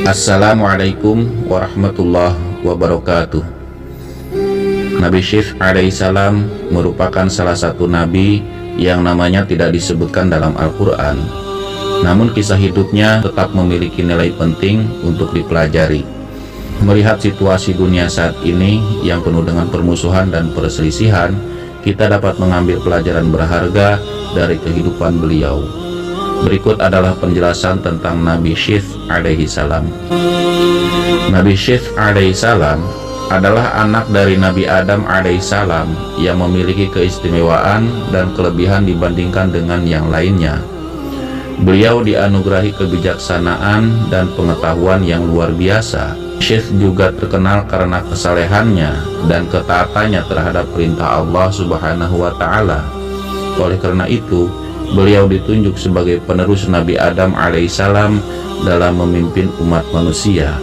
Assalamualaikum warahmatullahi wabarakatuh. Nabi Syith alaihissalam merupakan salah satu nabi yang namanya tidak disebutkan dalam Al-Quran. Namun kisah hidupnya tetap memiliki nilai penting untuk dipelajari. Melihat situasi dunia saat ini yang penuh dengan permusuhan dan perselisihan, kita dapat mengambil pelajaran berharga dari kehidupan beliau. Berikut adalah penjelasan tentang Nabi Syith alaihissalam. Nabi Syith alaihissalam adalah anak dari Nabi Adam alaihissalam yang memiliki keistimewaan dan kelebihan dibandingkan dengan yang lainnya. Beliau dianugerahi kebijaksanaan dan pengetahuan yang luar biasa. Syith juga terkenal karena kesalehannya dan ketaatannya terhadap perintah Allah Subhanahu wa Ta'ala. Oleh karena itu, beliau ditunjuk sebagai penerus Nabi Adam alaihissalam dalam memimpin umat manusia.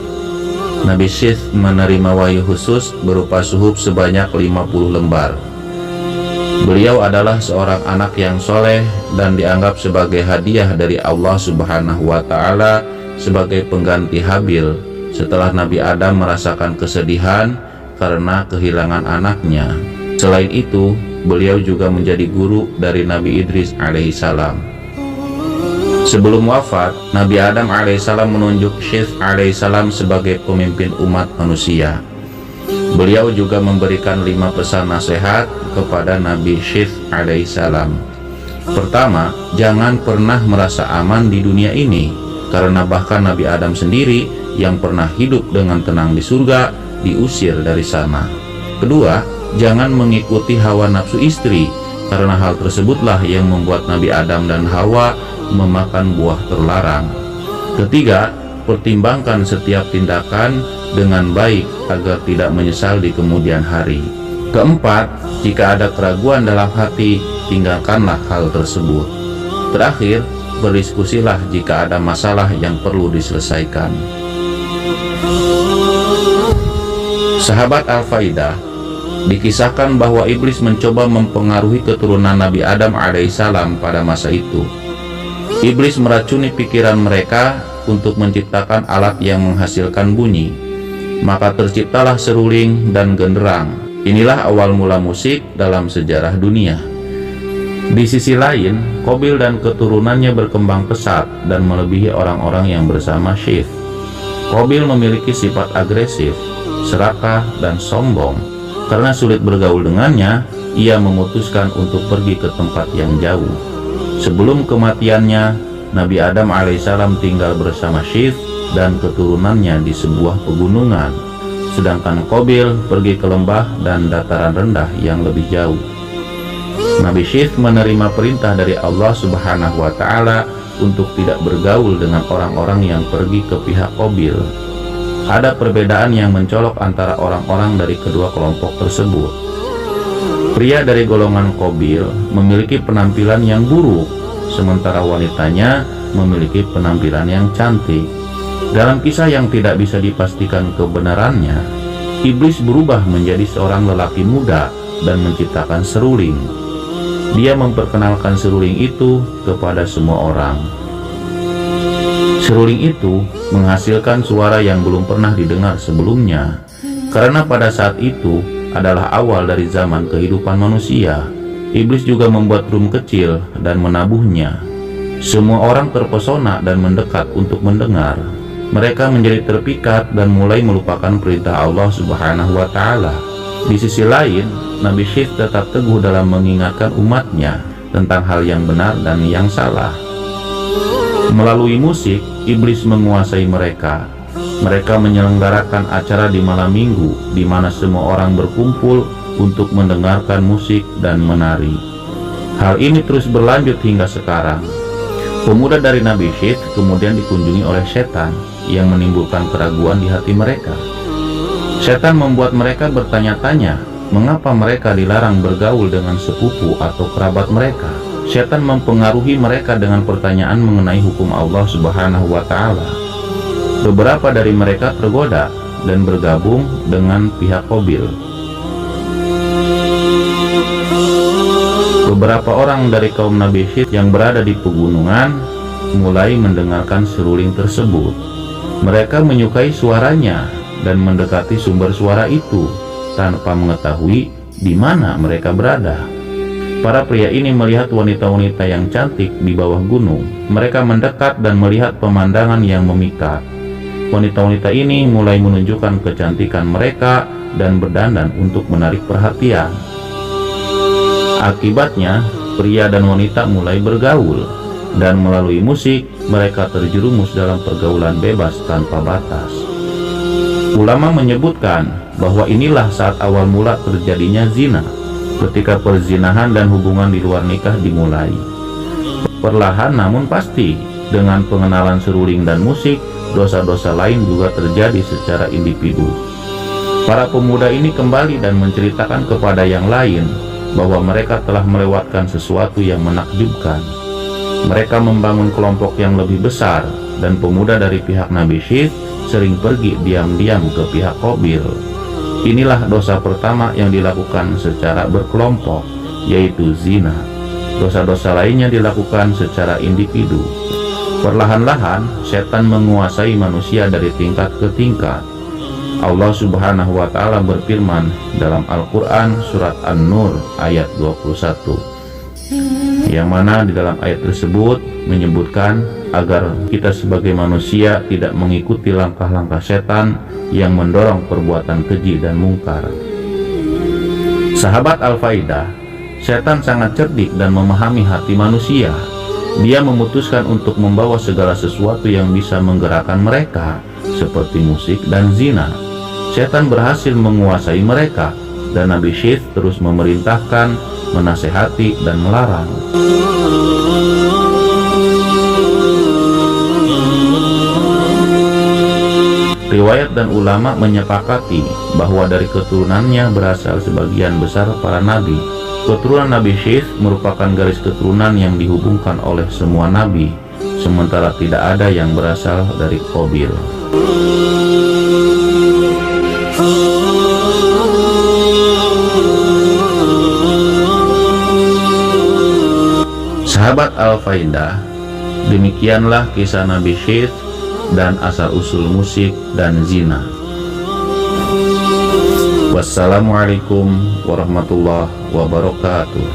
Nabi Syith menerima wahyu khusus berupa suhuf sebanyak 50 lembar. Beliau adalah seorang anak yang soleh dan dianggap sebagai hadiah dari Allah Subhanahu wa Ta'ala sebagai pengganti Habil setelah Nabi Adam merasakan kesedihan karena kehilangan anaknya. Selain itu, beliau juga menjadi guru dari Nabi Idris alaihissalam. Sebelum wafat, Nabi Adam alaihissalam menunjuk Syith alaihissalam sebagai pemimpin umat manusia. Beliau juga memberikan 5 pesan nasihat kepada Nabi Syith alaihissalam. Pertama, jangan pernah merasa aman di dunia ini, karena bahkan Nabi Adam sendiri yang pernah hidup dengan tenang di surga diusir dari sana. Kedua, jangan mengikuti hawa nafsu istri, karena hal tersebutlah yang membuat Nabi Adam dan Hawa memakan buah terlarang. Ketiga, pertimbangkan setiap tindakan dengan baik agar tidak menyesal di kemudian hari. Keempat, jika ada keraguan dalam hati, tinggalkanlah hal tersebut. Terakhir, berdiskusilah jika ada masalah yang perlu diselesaikan. Sahabat Al-Faidah, dikisahkan bahwa iblis mencoba mempengaruhi keturunan Nabi Adam alaihissalam pada masa itu. Iblis meracuni pikiran mereka untuk menciptakan alat yang menghasilkan bunyi. Maka terciptalah seruling dan genderang. Inilah awal mula musik dalam sejarah dunia. Di sisi lain, Qabil dan keturunannya berkembang pesat dan melebihi orang-orang yang bersama Syith. Qabil memiliki sifat agresif, serakah, dan sombong. Karena sulit bergaul dengannya, ia memutuskan untuk pergi ke tempat yang jauh. Sebelum kematiannya, Nabi Adam alaihissalam tinggal bersama Syith dan keturunannya di sebuah pegunungan, sedangkan Qabil pergi ke lembah dan dataran rendah yang lebih jauh. Nabi Syith menerima perintah dari Allah Subhanahu wa Ta'ala untuk tidak bergaul dengan orang-orang yang pergi ke pihak Qabil. Ada perbedaan yang mencolok antara orang-orang dari kedua kelompok tersebut. Pria dari golongan Qabil memiliki penampilan yang buruk, sementara wanitanya memiliki penampilan yang cantik. Dalam kisah yang tidak bisa dipastikan kebenarannya, iblis berubah menjadi seorang lelaki muda dan menciptakan seruling. Dia memperkenalkan seruling itu kepada semua orang. Seruling itu menghasilkan suara yang belum pernah didengar sebelumnya, karena pada saat itu adalah awal dari zaman kehidupan manusia. Iblis juga membuat drum kecil dan menabuhnya. Semua orang terpesona dan mendekat untuk mendengar. Mereka menjadi terpikat dan mulai melupakan perintah Allah Subhanahu wa Ta'ala. Di sisi lain, Nabi Syith tetap teguh dalam mengingatkan umatnya tentang hal yang benar dan yang salah. Melalui musik, iblis menguasai mereka. Mereka menyelenggarakan acara di malam minggu, di mana semua orang berkumpul untuk mendengarkan musik dan menari. Hal ini terus berlanjut hingga sekarang. Pemuda dari Nabi Syith kemudian dikunjungi oleh setan yang menimbulkan keraguan di hati mereka. Setan membuat mereka bertanya-tanya mengapa mereka dilarang bergaul dengan sepupu atau kerabat mereka. Setan mempengaruhi mereka dengan pertanyaan mengenai hukum Allah Subhanahu wa Ta'ala. Beberapa dari mereka tergoda dan bergabung dengan pihak Qabil. Beberapa orang dari kaum Nabi Syith yang berada di pegunungan mulai mendengarkan seruling tersebut. Mereka menyukai suaranya dan mendekati sumber suara itu tanpa mengetahui di mana mereka berada. Para pria ini melihat wanita-wanita yang cantik di bawah gunung. Mereka mendekat dan melihat pemandangan yang memikat. Wanita-wanita ini mulai menunjukkan kecantikan mereka dan berdandan untuk menarik perhatian. Akibatnya, pria dan wanita mulai bergaul, dan melalui musik, mereka terjerumus dalam pergaulan bebas tanpa batas. Ulama menyebutkan bahwa inilah saat awal mula terjadinya zina, ketika perzinahan dan hubungan di luar nikah dimulai. Perlahan namun pasti, dengan pengenalan seruling dan musik, dosa-dosa lain juga terjadi secara individu. Para pemuda ini kembali dan menceritakan kepada yang lain bahwa mereka telah melewatkan sesuatu yang menakjubkan. Mereka membangun kelompok yang lebih besar, dan pemuda dari pihak Nabi Syith sering pergi diam-diam ke pihak Qabil. Inilah dosa pertama yang dilakukan secara berkelompok, yaitu zina. Dosa-dosa lainnya dilakukan secara individu. Perlahan-lahan, setan menguasai manusia dari tingkat ke tingkat. Allah Subhanahu wa Ta'ala berfirman dalam Al-Quran surat An-Nur ayat 21, yang mana di dalam ayat tersebut menyebutkan agar kita sebagai manusia tidak mengikuti langkah-langkah setan yang mendorong perbuatan keji dan mungkar. Sahabat Al-Faidah, setan sangat cerdik dan memahami hati manusia. Dia memutuskan untuk membawa segala sesuatu yang bisa menggerakkan mereka, seperti musik dan zina. Setan berhasil menguasai mereka, dan Nabi Syith terus memerintahkan, menasehati, dan melarang. Riwayat dan ulama menyepakati bahwa dari keturunannya berasal sebagian besar para nabi. Keturunan Nabi Syith merupakan garis keturunan yang dihubungkan oleh semua nabi, sementara tidak ada yang berasal dari Qabil. Sahabat Al-Faidah, demikianlah kisah Nabi Syith dan asal-usul musik dan zina. Wassalamualaikum warahmatullahi wabarakatuh.